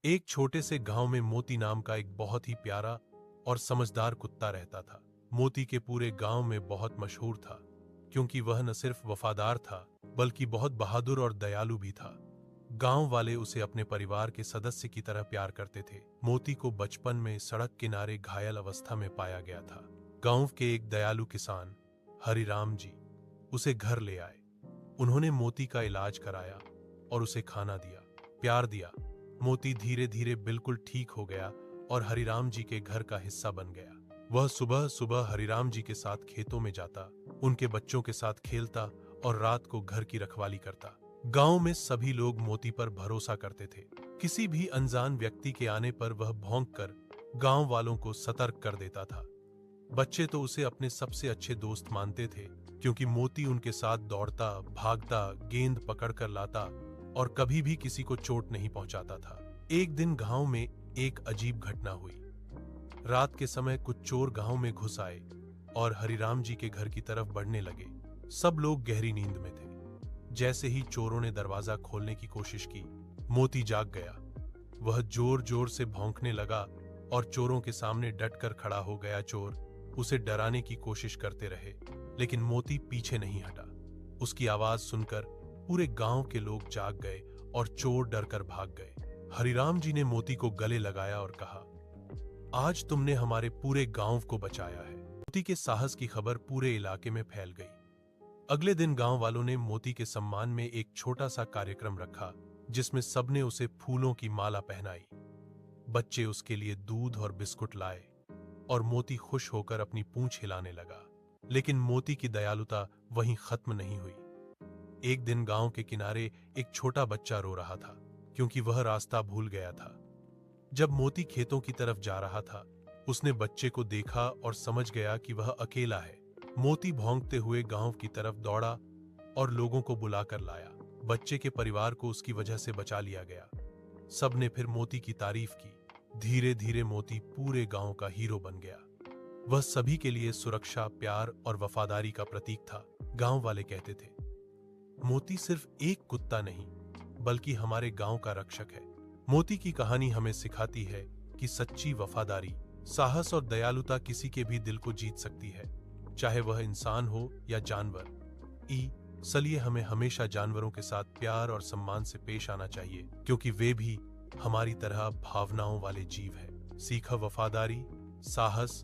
एक छोटे से गांव में मोती नाम का एक बहुत ही प्यारा और समझदार कुत्ता रहता था। मोती के पूरे गांव में बहुत मशहूर था, क्योंकि वह न सिर्फ वफादार था बल्कि बहुत बहादुर और दयालु भी था। गांव वाले उसे अपने परिवार के सदस्य की तरह प्यार करते थे। मोती को बचपन में सड़क किनारे घायल अवस्था में पाया गया था। गांव के एक दयालु किसान हरिराम जी उसे घर ले आए। उन्होंने मोती का इलाज कराया और उसे खाना दिया, प्यार दिया। मोती धीरे धीरे बिल्कुल ठीक हो गया और हरिराम जी के घर का हिस्सा बन गया। वह सुबह सुबह हरिराम जी के साथ खेतों में जाता, उनके बच्चों के साथ खेलता और रात को घर की रखवाली करता। गांव में सभी लोग मोती पर भरोसा करते थे। किसी भी अनजान व्यक्ति के आने पर वह भौंक कर गांव वालों को सतर्क कर देता था। बच्चे तो उसे अपने सबसे अच्छे दोस्त मानते थे, क्योंकि मोती उनके साथ दौड़ता, भागता, गेंद पकड़ कर लाता और कभी भी किसी को चोट नहीं पहुंचाता था। एक दिन गांव में एक अजीब घटना हुई। रात के समय कुछ चोर गांव में घुस आए और हरिराम जी के घर की तरफ बढ़ने लगे। सब लोग गहरी नींद में थे। जैसे ही चोरों ने दरवाजा खोलने की कोशिश की, मोती जाग गया। वह जोर जोर से भौंकने लगा और चोरों के सामने डटकर खड़ा हो गया। चोर उसे डराने की कोशिश करते रहे, लेकिन मोती पीछे नहीं हटा। उसकी आवाज सुनकर पूरे गांव के लोग जाग गए और चोर डरकर भाग गए। हरिराम जी ने मोती को गले लगाया और कहा, आज तुमने हमारे पूरे गांव को बचाया है। मोती के साहस की खबर पूरे इलाके में फैल गई। अगले दिन गांव वालों ने मोती के सम्मान में एक छोटा सा कार्यक्रम रखा, जिसमें सबने उसे फूलों की माला पहनाई। बच्चे उसके लिए दूध और बिस्कुट लाए और मोती खुश होकर अपनी पूंछ हिलाने लगा। लेकिन मोती की दयालुता वहीं खत्म नहीं हुई। एक दिन गांव के किनारे एक छोटा बच्चा रो रहा था, क्योंकि वह रास्ता भूल गया था। जब मोती खेतों की तरफ जा रहा था, उसने बच्चे को देखा और समझ गया कि वह अकेला है। मोती भौंकते हुए गांव की तरफ दौड़ा और लोगों को बुलाकर लाया। बच्चे के परिवार को उसकी वजह से बचा लिया गया। सबने फिर मोती की तारीफ की। धीरे धीरे मोती पूरे गांव का हीरो बन गया। वह सभी के लिए सुरक्षा, प्यार और वफादारी का प्रतीक था। गांव वाले कहते थे, मोती सिर्फ एक कुत्ता नहीं, बल्कि हमारे गांव का रक्षक है। मोती की कहानी हमें सिखाती है कि सच्ची वफादारी, साहस और दयालुता किसी के भी दिल को जीत सकती है, चाहे वह इंसान हो या जानवर। इसलिए हमें हमेशा जानवरों के साथ प्यार और सम्मान से पेश आना चाहिए, क्योंकि वे भी हमारी तरह भावनाओं वाले जीव हैं। सीखा, वफादारी, साहस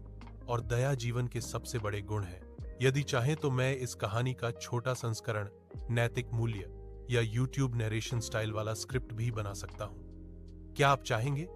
और दया जीवन के सबसे बड़े गुण हैं। यदि चाहें तो मैं इस कहानी का छोटा संस्करण, नैतिक मूल्य या YouTube नरेशन स्टाइल वाला स्क्रिप्ट भी बना सकता हूं। क्या आप चाहेंगे?